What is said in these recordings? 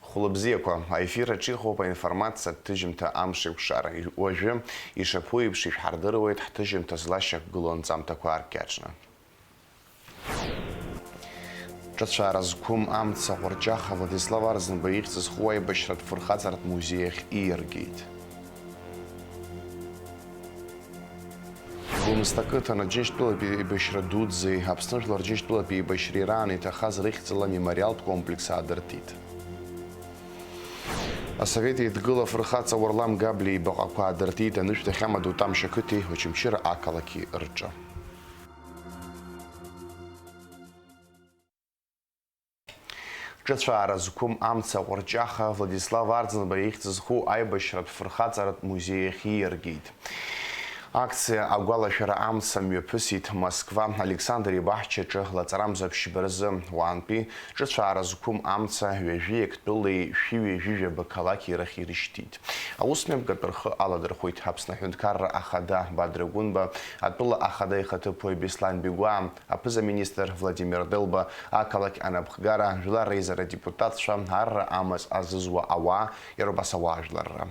Хулыбзиақәа, аефир аҿы иҟоуп аинформациа ҭыжьымҭа амш еиқәшара. Уажәы ишаԥу еиԥш ишәҳардыруеит ҳҭыжьымҭа злашьақәгылоу анҵамҭақәа аркьаҿны. Ҿыцәаара зқәым амца Ҟәырҷаха Владислав Арзынба ихьӡыз хәы аибашьратә фырхаҵаратә музеи ахь ииаргеит. Гәымсҭа ақыҭан Аџьынџьтәылатәи еибашьра дуӡӡеи Аԥсны жәлар Џьынџьтәылатәи еибашьреи раан иҭахаз рыхьӡала мемориалтә комплекс аадыртит. Асовет еидгыла фырхаҵа Уарлам Габлиа ибаҟақәа аадыртит анышәҭахь Амаду Тамшь ақыҭеи Очамчыра ақалақьи рҿы. Ҿыцәаара зқәым амца Ҟәырҷаха Владислав Арзынба ихьӡыз хәы аибашьратә фырхаҵаратә музеи ахь ииаргеит. Акциа агәалашәара амца мҩаԥысит Москва Александр ибаҳчаҿы лаҵарамза ԥшьба-рзы уаантәи ҿыцәаара зқәым амца ҩажәи Ектәылеи шәи-ҩажәижәаба қалақьи рахь ирышьҭит. Аусмҩаԥгатә рхы аладырхәит Аԥсны Аҳәынҭқарра ахада Бадра Гәынба, атәыла ахада ихаҭыԥуаҩ Беслан Бигәаа, аԥыза-министр Владимир Делба, ақалақь анапхгара, жәлар реизара депутатцәа, арра амаҵ азызуа ауаа, иарубас ауаажәларра.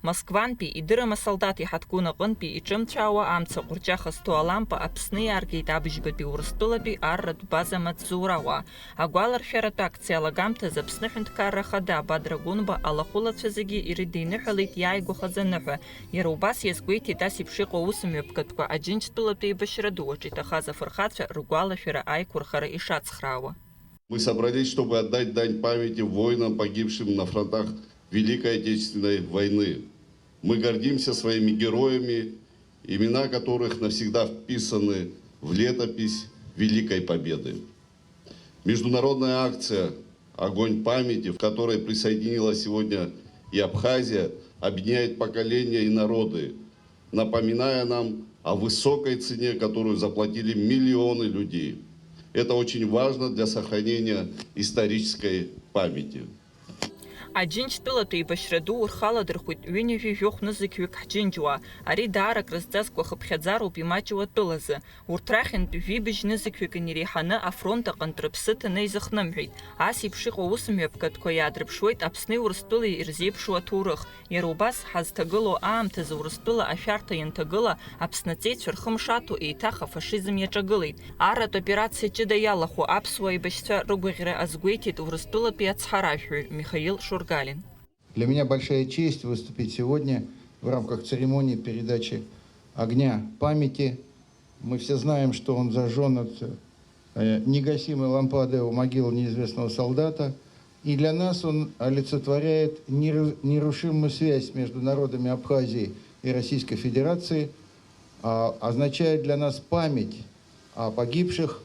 Москвантәи идырым асолдат иҳаҭгәын аҟынтәи иҿымцәаауа амца Ҟәырҷаха зҭоу алампа Аԥсны иааргеит абыжьбатәи Урыстәылатәи арратә база маҵзуруауаа. Агәаларшәаратә акциа алагамҭаз Аԥсны Аҳәынҭқарра ахада Бадра Гәынба алахәылацәа зегьы ирыдиныҳәалеит иааигәахаз аныҳәа. Иара убас иазгәеиҭеит ас еиԥш иҟоу аусмҩаԥгатәқәа Аџьынџьтәылатәи еибашьра ду аҿы иҭахаз афырхацәа ргәалашәара аиқәырхара ишацхраауа. Мы собрались, чтобы отдать дань памяти воинам, погибшим на фронтах Великой Отечественной войны. Мы гордимся своими героями, имена которых навсегда вписаны в летопись Великой Победы. Международная акция «Огонь памяти», в которой присоединилась сегодня и Абхазия, объединяет поколения и народы, напоминая нам о высокой цене, которую заплатили миллионы людей. Это очень важно для сохранения исторической памяти. Аџьынџьтәылатәи еибашьра ду урхаладырхәит ҩынҩажәи нызықьҩык ҳџьынџьуаа. Ари даарак рызҵазкуа хыԥхьаӡароуп имаҷуа атәылазы. Урҭ рахьынтә жәибжь нызықьҩык иреиҳаны афронт аҟынтә рыԥсы ҭаны изыхнымҳәеит. Ас еиԥш иҟоу аусмҩаԥгатәқәа иаадырԥшуеит Аԥсни Урыстәылеи ирзеиԥшу аҭоурых. Иара убас ҳазҭагылоу аамҭазы Урыстәыла ашәарҭа ианҭагыла Аԥснаҵеицәа рхымшаҭо еиҭах афашизм иаҿагылеит. Арратә операциа ҷыда иалахәу аԥсуа еибашьцәа рыгәаӷьра азгәеиҭеит Урыстәылатәи ацҳаражәҳәаҩ Михаил Шургалин. Для меня большая честь выступить сегодня в рамках церемонии передачи огня памяти. Мы все знаем, что он зажжен от негасимой лампады у могилы неизвестного солдата. И для нас он олицетворяет нерушимую связь между народами Абхазии и Российской Федерации, означает для нас память о погибших,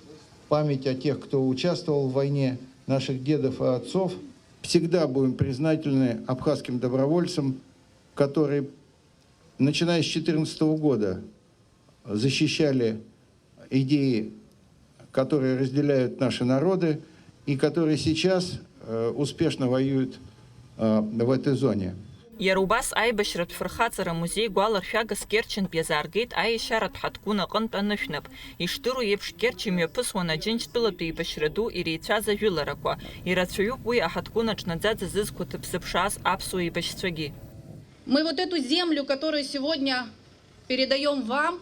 память о тех, кто участвовал в войне, наших дедов и отцов. Всегда будем признательны абхазским добровольцам, которые, начиная с 2014 года, защищали идеи, которые разделяют наши народы и которые сейчас успешно воюют в этой зоне. Иара убас аибашьратә фырхаҵара музеи гәаларшәагас Керчынтә иазааргеит аиашьаратә ҳаҭгәын аҟынтә анышәнап. Ишдыру еиԥш Керчь имҩаԥысуан Аџьынџьтәылатәи еибашьра ду иреицәаз ажәыларақәа. Ирацәаҩуп уи аҳаҭгәын аҿнаӡаӡа зызқәа ҭыԥсыԥшааз аԥсуа еибашьцәагьы. Мы вот эту землю, которую сегодня передаем вам,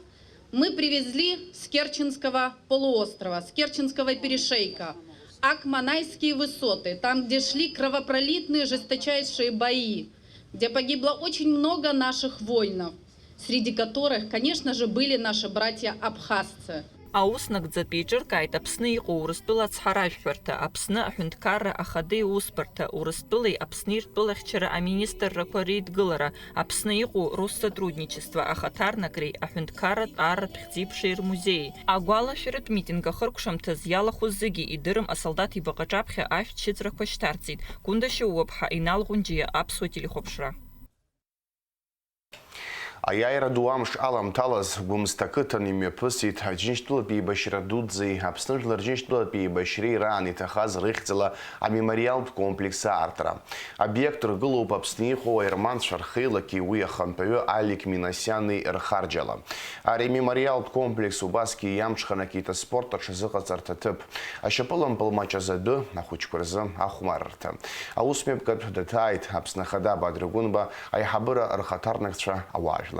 мы привезли с Керченского полуострова, с Керченского перешейка, Акманайские высоты, там, где шли кровопролитные жесточайшие бои, где погибло очень много наших воинов, среди которых, конечно же, были наши братья-абхазцы. Аус нагӡатәи иҿыркааит Аԥсны иҟоу Урыстәыла ацҳаражәҳәарҭа, Аԥсны Аҳәынҭқарра ахада иусбарҭа, Урыстәылеи Аԥсни ртәылахьчара аминистррақәа реидгылара, Аԥсны иҟоу Россотрудничество ахаҭарнакреи, Аҳәынҭқарратә арратә хьӡи-ԥшеи рмузеи. Агәалашәаратә митинг ахыркәшамҭаз иалахәыз зегьы идырым асолдат ибаҟаҿаԥхьа ашәҭ шьыҵәрақәа шьҭарҵеит. Кәында Шьоуа-ԥҳа, Инал Ӷәынџьиа, Аԥсуа телехәаԥшра. Аиааира ду амш аламҭалаз Гәымсҭа-ақыҭан имҩаԥысит Џьынџьтәылатәи еибашьра дуӡӡеи Аԥсны Жәлар Џьынџьтәылатәи еибашьреи раан иҭахаз рыхьӡала амемориалтә комплекс аартра. Обиект ргылоуп Аԥсны иҟоу аерманцәа рхеилагьы уи ахантәаҩы Алик Минасиани рхарџьала. Ари амемориалтә комплекс убасгьы иамҽханакит аспорт аҽазыҟаҵарҭа ҭыԥ, ашьапылампыл маҷ адәы ахәыҷқәа рзы ахәмаррҭа. Аусмҩаԥгатә даҭааит Аԥсны Ахада Бадра Гәынба аиҳабыра рхаҭарнакцәа ауаажәларра.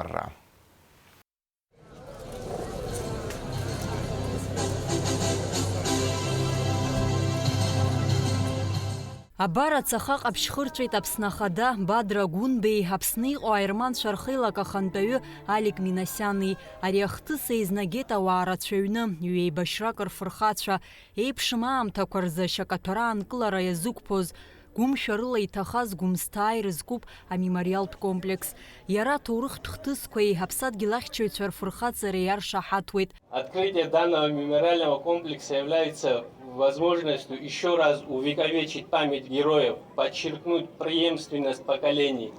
Абар ацаха ҟаԥшьхырҵәеит Аԥсны Ахада Бадра Гәынбеи, Аԥсны иҟоу аерманцәа рхеилак ахантәаҩы Алик Минасиани. Ари ахҭыс еизнагеит ауаа рацәаҩны, ҩеибашьрак рфырхацәа, еиԥшым аамҭақәа рзы ашьакаҭәара аанкылара иазықәԥоз, гәымшәа рыла иҭахаз Гәымсҭа ирызкуп амемориалтә комплекс. Иара аҭоурыхтә хҭысқәеи Аԥсадгьыл ахьчаҩцәа рфырхаҵареи иаршаҳаҭуеит. Открытие данного мемориального комплекса является возможностью еще раз увековечить память героев, подчеркнуть преемственность поколений,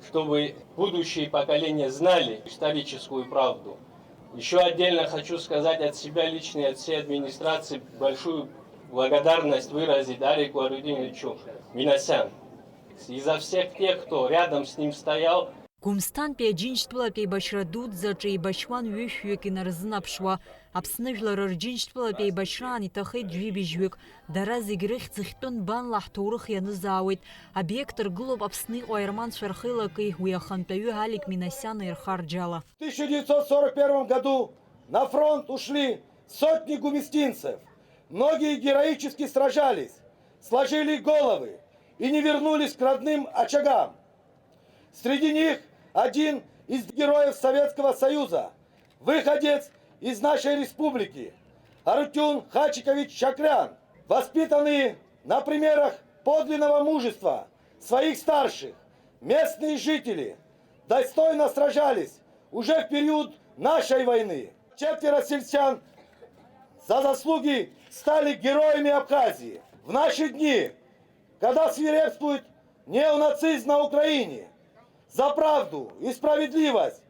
чтобы будущие поколения знали историческую правду. Еще отдельно хочу сказать от себя лично и от всей администрации большую благодарность выразить Алику Арудиновичу Минасян. И за всех тех, кто рядом с ним стоял. Гәымсҭантәи Аџьынџьтәылатәи еибашьра дуӡӡаҿы еибашьуан ҩышәҩык инарзынаԥшуа. Аԥсны Жәлар Рџьынџьтәылатәи еибашьраан иҭахеит жәибжьҩык. Дара зегь рыхьӡ хьтәын банла ҳҭоурых ианызаауеит. Обиект ргылоуп Аԥсны иҟоу аерманцәа рхеилаги уи ахантәаҩы Алик Минасиани рхарџьала. В 1941 году на фронт ушли сотни гумистинцев. Многие героически сражались, сложили головы и не вернулись к родным очагам. Среди них один из героев Советского Союза, выходец из нашей республики, Арутюн Хачикович Шакрян, воспитанные на примерах подлинного мужества своих старших, местные жители достойно сражались уже в период нашей войны. 4 сельчан за заслуги стали героями Абхазии. В наши дни, когда свирепствует неонацизм на Украине, за правду и справедливость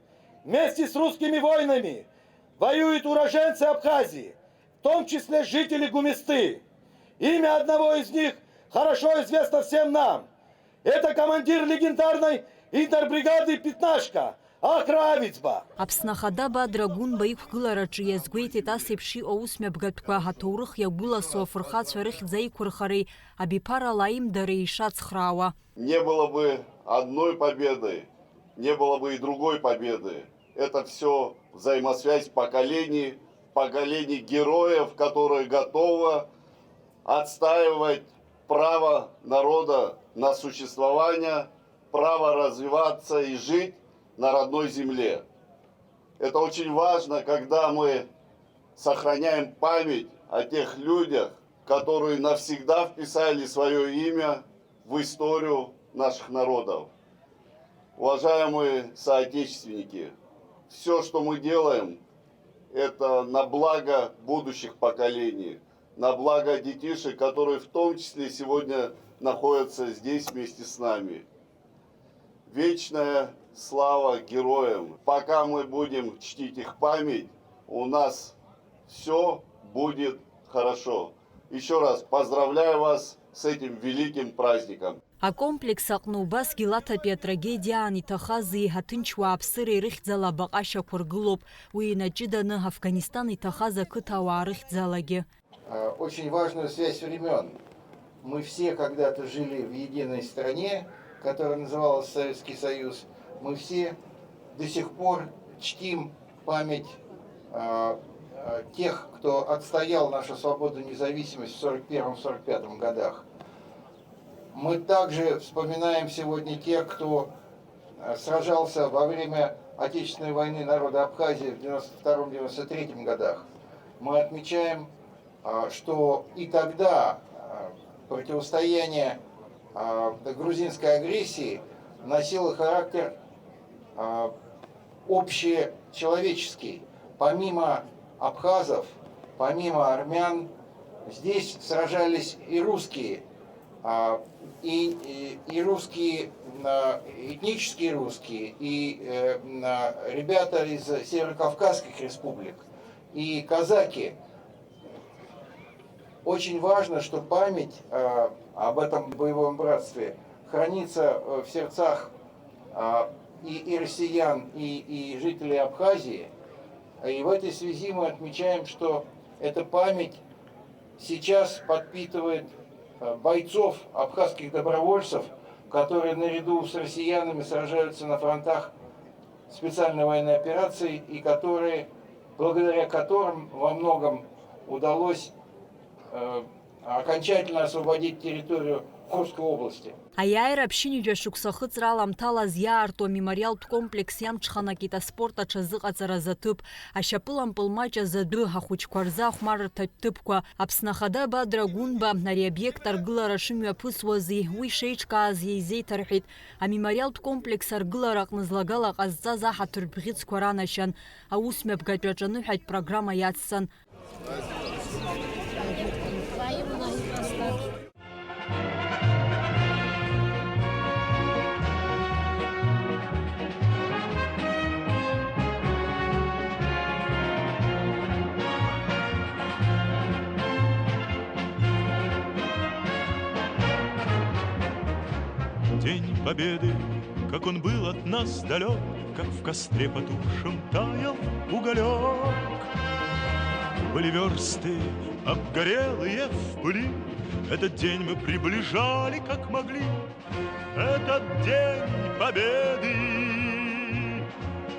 вместе с русскими воинами воюют уроженцы Абхазии, в том числе жители Гумисты. Имя одного из них хорошо известно всем нам. Это командир легендарной интербригады «Пятнашка» Ахра Авицба. Аԥсны Ахада Бадра Гәынба иқәгылараҿы иазгәеиҭеит асеиԥш иҟоу аусмҩаԥгатәқәа ҳаҭоурых иагәыласо афырхацәа рыхьӡ аиқәырхареи абиԥарала аимдареи ишацхраауа. Не было бы одной победы, не было бы и другой победы. Это все взаимосвязь поколений героев, которые готовы отстаивать право народа на существование, право развиваться и жить на родной земле. Это очень важно, когда мы сохраняем память о тех людях, которые навсегда вписали свое имя в историю наших народов. Уважаемые соотечественники, все, что мы делаем, это на благо будущих поколений, на благо детишек, которые в том числе сегодня находятся здесь вместе с нами. Вечная слава героям. Пока мы будем чтить их память, у нас все будет хорошо. Еще раз поздравляю вас с этим великим праздником. Акомплекс аҟны убасгьы лаҭатәи атрагедиаан иҭахаз еиҳаҭынч уааԥсыреи рыхьӡала абаҟашьақәа ргылоуп. Уи инаҷыданы Афганистан иҭахаз ақыҭауаа рыхьӡалагьы. Очень важную связь времен. Мы все когда-то жили в единой стране, которая называлась Советский Союз. Мы все до сих пор чтим память тех, кто отстоял нашу свободу и независимость в 1941-1945 годах. Мы также вспоминаем сегодня тех, кто сражался во время Отечественной войны народа Абхазии в 1992-1993 годах. Мы отмечаем, что и тогда противостояние грузинской агрессии носило характер общечеловеческий. Помимо абхазов, помимо армян, здесь сражались и русские. и русские, этнические русские, и ребята из северокавказских республик, и казаки. Очень важно, что память об этом боевом братстве хранится в сердцах и россиян, и жителей Абхазии. И в этой связи мы отмечаем, что эта память сейчас подпитывает бойцов, абхазских добровольцев, которые наряду с россиянами сражаются на фронтах специальной военной операции, и благодаря которым во многом удалось окончательно освободить территорию Курской области. Аиааира ԥшьынҩажәа шықәса ахыҵра аламҭалаз иаарту амемориалтә комплекс иамҽханакит аспорт аҽазыҟаҵараз аҭыԥ, ашьапылампыл маҷ азадәы, ахәыҷқәа рзы ахәмаррҭатә ҭыԥқәа, Аԥсны Бадра Гәынба ари абиект аргылара шымҩаԥысуази, уи шеиҿкааз еизеиҭарҳәеит. Амемориалтә комплекс аргылара аҟны злагала ҟазҵаз аҳаҭыр бӷьыцқәа ранашьан. Аусмҩаԥгатәи аҿаныҳәатә программа иацҵан. День Победы, как он был от нас далек, как в костре потухшем таял уголек. Были версты обгорелые в пыли, этот день мы приближали как могли. Этот день Победы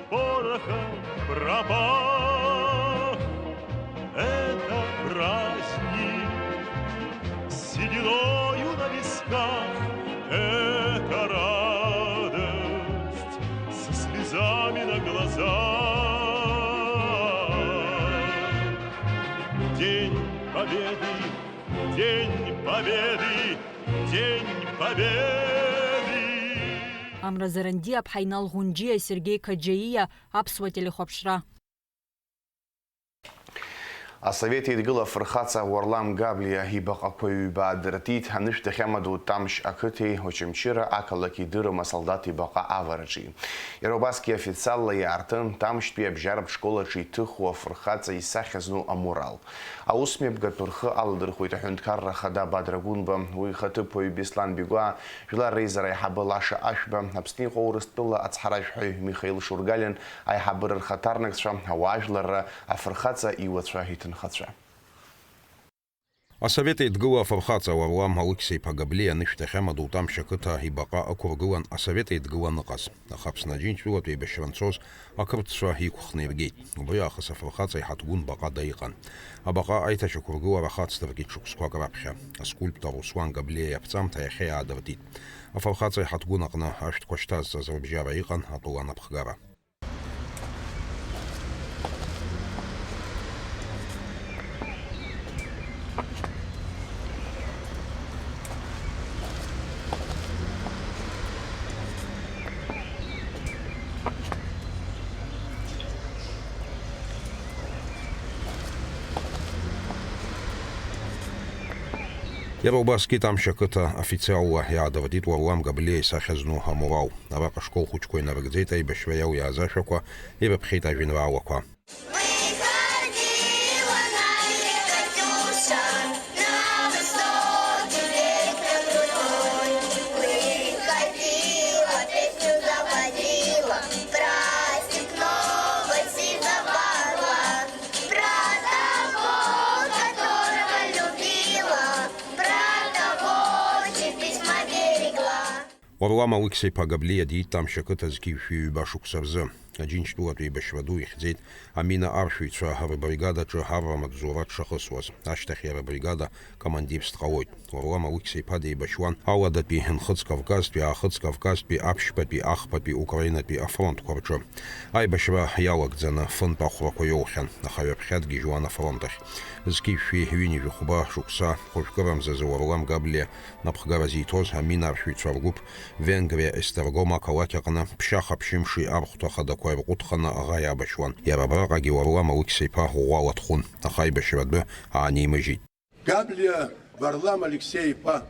порохом пропах. Это праздник с сединою на висках. Это радость со слезами на глазах. День Победы, День Победы, День Победы. Амра Зарандиа, Пхайнал Гунджия, Сергей Каджаия, Аԥсуа телехәаԥшра. Асовет еидгыла фырхаца Уарлам Габлиа ибаҟақәа ҩбаадыртит анышәҭахь ду Тамшь ақыҭеи Очамчыра ақалақь идырым асолдат ибаҟа авараҿы. Иара убасгьы официалла иаартын Тамшьтәи абжьаратә школаҿы иҭыхуа афырхаҵа исахьа зну аморал. Аусмҩаԥгатә рхы аладырхәит аҳәынҭқарра хада Бадра Гәынба, уи ихаҭыԥуаҩ Беслан Бигәа, жәлар реизара аиҳабы Лаша Ашәба, Аԥсны иҟоу Урыстәыла ацҳаражәҳәаҩ Михаил Шургалин, аиҳабыра рхаҭарнакцәа, ауаажәларра афырхаҵа иуацәа иҭынхацәа. Асовет еидгыла афырхаҵа Уарлам Алықьса-иԥа Габлиа анышәҭахь ду Тамшь ақыҭа ибаҟа ықәыргылан асовет еидгыла ныҟаз. Аха Аԥсны Аџьынџьтәылатәи еибашьра-нцоз ақырҭцәа иқәхны иргеит. Убри аахыс афырхаҵа иҳаҭгәын баҟада иҟан. Абаҟа аиҭашьақәыргылара хацдыргеит шықәсқәак раԥхьа. Аскульптор Руслан Габлиа иаԥҵамҭа иахьа иаадыртит. Афырхаҵа иҳаҭгәын аҟны ашәҭқәа шьҭазҵаз рыбжьара иҟан атәыланапхгара. Иара убасгьы Тамшь ақыҭа официалла иаадыртит Уарлам Габлиа исахьа зну аморал. Араҟа ашкол хәыҷқәа инарыгӡеит аибашьра иауиааз ашәақәа, ирыԥхьеит ажәеинраалақәа. Уарлам Алықьса-иԥа Габлиа диит Тамшь ақыҭазгьы ҩба шықәса рзы. Аџьынџьтәылатәи еибашьра ду ихьӡеит амина аршәыҩцәа рбригадаҿы аррамаҵзура дшахысуаз. Ашьҭахь иара абригада командирс дҟалоит. Уарлам Алықьса-иԥа деибашьуан Аладатәи, Нхыҵ-Кавказтәи, Аахыҵ-Кавказтәи, Аԥшьбатәи, Ахԥатәи, Украинатәи афронтқәа рҿы. Аибашьра иалагӡаны фынтә ахәрақәа иоухьан, аха ҩаԥхьа дгьежьуан афронт ахь. Зқьи-шәи ҩынҩажәи хәба шықәса хәажәкырамзазы Уарлам Габлиа напхгара зиҭоз амина аршәыҩцәа ргәыԥ Венгриа Естергом ақалақь аҟны ԥшьаха-ԥшьымши архәҭа ахадақәа ирҟәыҭханы аӷа иабашьуан. Иара абраҟагьы Уарлам Алықьса-иԥа ӷәӷәала дхәын, аха аибашьра адәы аанимыжьит. Габлиа Варлам Алексеи-иԥа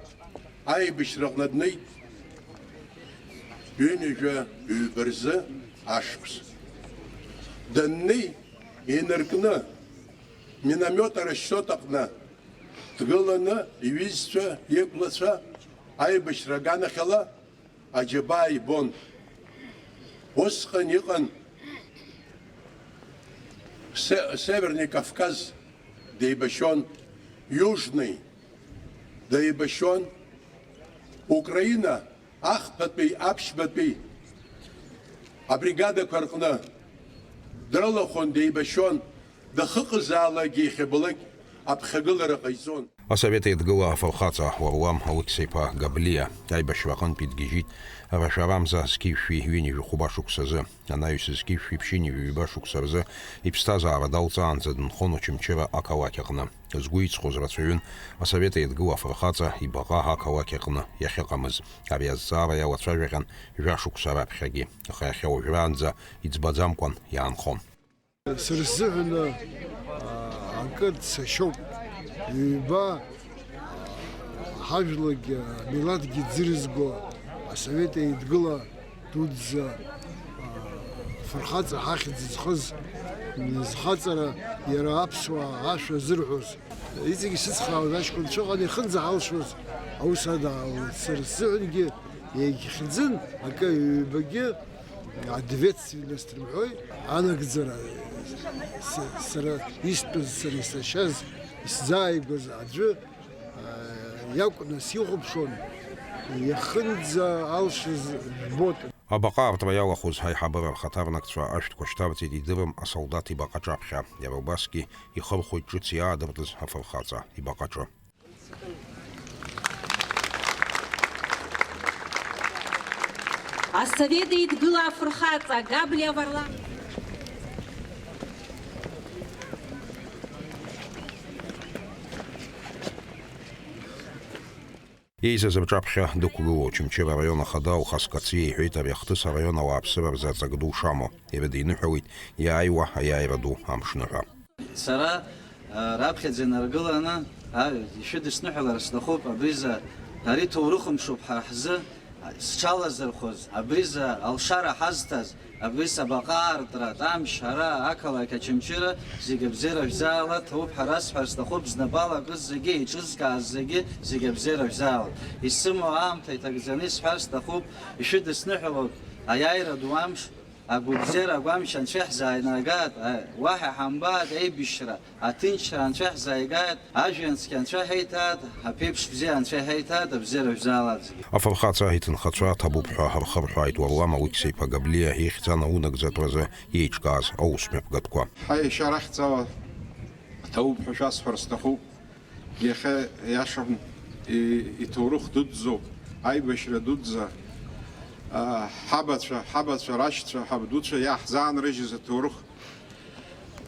аибашьра аҟны днеит ҩынҩажәа ҩба-рзы ашықәс. Даннеи инаркны миномет арасчет аҟны дгыланы иҩызцәа, иқәлацәа аибашьра аганахьала аџьабаа ибон. Усҟан иҟан Северный Кавказ деибашьон, Южный деибашьон, Украина ахԥатәи, аԥшьбатәи абригадақәа рҟны дрылахәын, деибашьон, дахыҟазаалакгьы иахьабалак аԥхьагылара ҟаиҵон. Асовет еидгыла афырхаҵа Варлам Алықьса-иԥа Габлиа аибашьра аҟынтә идгьежьит арашәарамза зқьышәи ҩынҩажәа хәба шықәсазы, анаҩс зқьышәи ԥшьынҩажәа ҩба шықәса рзы иԥсҭазаара далҵаанӡа дынхон Очамчыра ақалақь аҟны. Згәы иҵхоз рацәаҩын асовет еидгыла афырхаҵа ибаҟа ақалақь аҟны иахьыҟамыз. Ари азҵаара иалацәажәахьан жәашықәса раԥхьагьы, аха иахьа уажәраанӡа иӡбаӡамкәан иаанхон. Сара сзыҳәан акы цашьоуп. Ҩба ҳажәлагьы милаҭгьы дзырызго асовет еидгыла дуӡӡа фырхаҵа ҳахьӡ зхыз зхаҵара иара аԥсуаа ашәа зырҳәоз иҵегьы исыцхраауаз аҷкәынцәа ыҟан ихынӡаҳалшоз аус адаауеит. Сара сзыҳәангьы иагьхьӡын акы ҩбагьы ответственность рымҳәои анагӡара сара истәыз, сара исашьаз, исзааигәаз аӡәы иакәны сихәаԥшуан, иахынӡа алшаз жәбоит. Абаҟа артра иалахәыз ҳаиҳабыра рхаҭарнакцәа ашәҭқәа шьҭарҵеит идырым асолдаҭ ибаҟаҿаԥхьа. Иара убасгьы ихырхәоит ҿыц иаадыртыз афырхаҵа ибаҟаҿы. Асовет еидгыла афырхаҵа Габлиа Варлам. Еизаз рҿаԥхьа дықәгыло Очамчыра араион ахада Алхас Кациа иҳәеит ари ахҭыс араион ауааԥсыра рзы аҵак ду шамоу. Ирыдиныҳәалеит иааиуа аиааира ду амшныҳәа. Сара раԥхьаӡа инаргыланы ишәыдысныҳәалара сҭахуп абриза ари ҭоурыхымшуп ҳара ҳзы сҽалазырхәыз, абриза алшара ҳазҭаз, абри сабаҟа аартра, амш, ара ақалақь Очамчыра зегьы абзиара шәзаалат, ҭоуп ҳара сҳәар сҭахуп знапала акыз зегьы иҿызкааз зегьы зегьы абзиара шәзаалат. Исымоу аамҭа иҭагӡаны исҳәар сҭахуп, ишәыдысныҳәалоит аиааира ду амш, агәыбзиара агәамч анцәа иаҳзааинагат, уаҳа ҳамбат аибашьра, аҭынчра анцәа иаҳзааигат, ажәҩан-цқьа анцәа иҳаиҭат, аԥеиԥш бзиа анцәа иҳаиҭат, абзиара шәзаалат. Афырхаҵа иҭынхацәа ҭабуп ҳәа ҳархырҳәааит Варлам Алықьса-иԥа Габлиа ихьӡ анаунагӡатәразы иеиҿкааз аусмҩаԥгатәқәа. Ҳаиашьа рахьӡала ҭауп ҳәа шәасҳәар сҭахуп. Иахьа иашам иҭоурых дуӡӡоуп, аибашьра дуӡӡа. ҳабацәа, рашьцәа, ҳабдуцәа иаҳзаанрыжьыз аҭоурых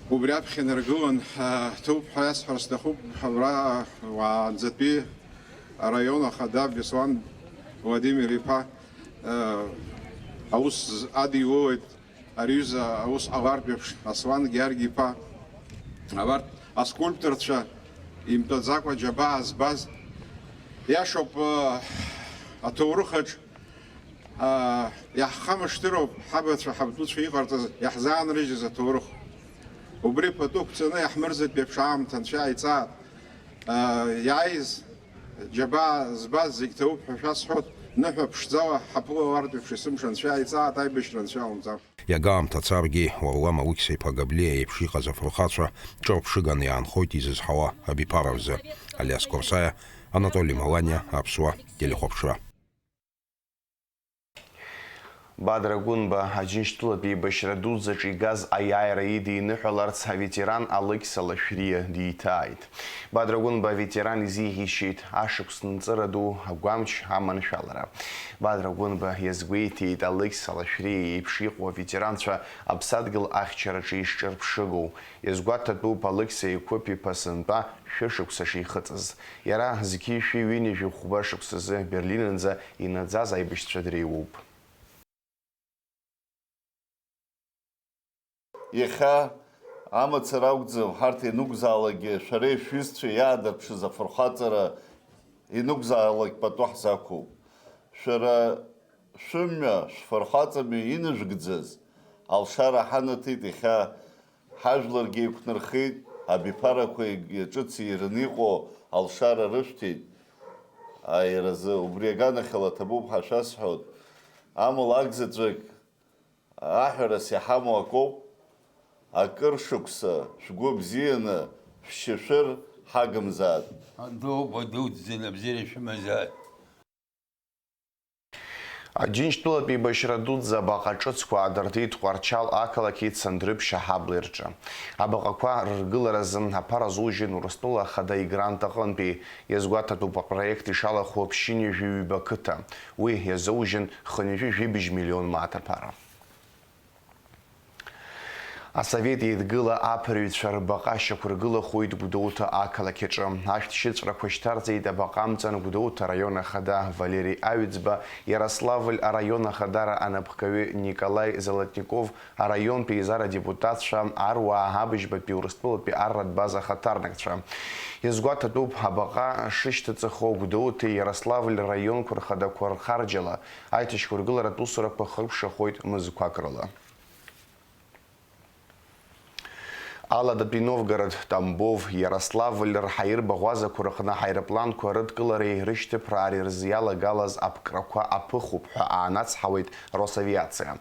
убри аԥхьа инаргылан ҭоуп ҳәа иасҳәар сҭахуп. Уаанӡатәи араион ахада Беслан Владимир-иԥа аус адиулоит ариҩыза аус ҟалартә еиԥш Аслан Георги-иԥа, абарҭ аскульпторцәа имтәаӡакәа џьабаа збаз иашоуп аҭоурыхаҿ иаҳхамышҭыроуп ҳабацәа, ҳабдуцәа иҟарҵаз иаҳзаанрыжьыз аҭоурых. Убри пату қәҵаны иаҳмырзатәи еиԥш аамҭа анцәа иааиҵаат. Иааиз џьабаа збаз зегь ҭауп ҳәа шәасҳәот, ныҳәа ԥшӡала ҳаԥылалартә еиԥш есымша анцәа иааиҵаат, аибашьра анцәа иалымҵар. Иагаамҭа царгьы Варлам Алықьса-иԥа Габлиа еиԥш иҟаз афырхацәа ҿырԥшыганы иаанхоит изызҳауа абиԥара рзы. Алиас Корсаиа, Анатолий Маланиа, Аԥсуа телехәаԥшра. Бадра Гунба Аџьынџьтәылатәи еибашьра дуӡӡаҿы игаз аиааира идиныҳәаларц аветеран Алықьса Лашәриа диҭааит. Бадра Гунба аветеран изиӷьишьеит ашықәс нҵыра ду агәамч аманшәалара. Бадра Гунба иазгәеиҭеит Алықьса Лашәриа еиԥш иҟоу аветеранцәа аԥсадгьыл ахьчараҿы ишҿырԥшыгоу. Иазгәаҭатәуп Алықьса Еқәыԥ-иԥа сынтәа шәышықәса шихыҵыз. Иара зқьышәи ҩынҩажәа хәба шықәсазы Берлиннӡа инаӡаз аибашьцәа дреиуоуп. Иахьа амацара акәӡам ҳарҭ ианықәзаалакгьы шәара ишәҩызцәа иаадырԥшыз афырхаҵара инугзаалак пату ҳзақәуп. Шәара шәымҩа шәфырхаҵамҩа инажәгӡаз алшара ҳанаҭеит, иахьа ҳажәларгьы еиқәнархеит, абиԥарақәагьы ҿыц иираны иҟоу алшара рышәҭеит. Аиразы убри аганахьала ҭабуп ҳәа шәасҳәоит. Амала агзаҵәык аҳәарас иҳамоу акоуп, акыр шықәса шәгәы бзианы шәшьышәыр ҳагымзаат. Аџьынџьтәылатәи еибашьра дуӡӡа абаҟа ҿыцқәа аадыртит Тҟәарчал ақалақьи Цандрыԥшьа ҳаблеирҿы. Абаҟақәа рыргыларазы аԥара зужьын Урыстәыла ахада игрант аҟынтәи иазгәаҭатәуп апроект ишалахәу аԥшьыни жәаҩа қыҭа. Уи иазоужьын хынҩажәи миллион мааҭ аԥара. Асовет еидгыла аԥырҩцәа рбаҟа шьақәыргылахоит Гәдоуҭа ақалақьаҿы. Ашәҭшьыҵәрақәа шьҭарҵеит абаҟамҵан Гәдоуҭа араион ахада Валерий Аҩӡба, Иарославль араион ахадара анапхгаҩы Николаи Золотников, араионтәи еизара депутатцәа, аруаа абыжьбатәи Урыстәылатәи арратә база ахаҭарнакцәа. Иазгәаҭатәуп абаҟа шышьҭыҵыхо Гәдоуҭеи Иарославль раионқәа рхадақәа рхарџьала. Аиҭышьқәыргыларатә усурақәа хыркәшахоит мызқәак рыла. Аладатәи Новгород, Тамбов, Иарославль рҳаирбаӷәазақәа рҟны ҳаирпланқәа рыдкылареи рышьҭыԥраареи рзы иалагалаз аԥкрақәа аԥыхуп ҳәа аанацҳауеит Росавиациа.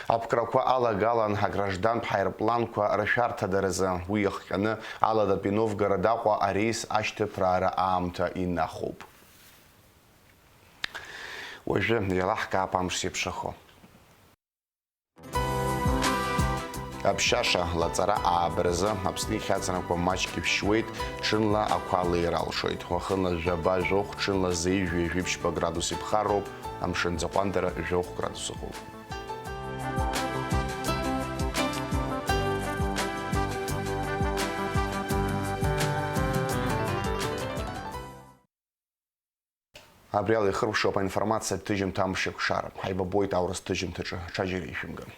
Аԥкрақәа алагалан аграждантә ҳаирпланқәа ршәарҭадаразы. Уи иахҟьаны Аладатәи Новгород Аҟәа арейс ашьҭыԥраара аамҭа инахоуп. Уажәы иалаҳкаап амш зеиԥшрахо. Аԥшьаша лаҵара аабразы Аԥсны ихьаҵрақәа маҷк иԥшьуеит, ҽынла ақәа леира алшоит. Уахынла жәаба жәохә, ҽынла зеи жәа-жәиԥшьба градус иԥхарроуп, амшын ҵаҟәандара жәохә градус ыҟоуп. Абри ала ихыркәшоуп аинформациа ҭыжьымҭ амш иакәшара. Ҳаибабоит аурыс ҭыжьымҭаҿы ҽаџьара ишәымган.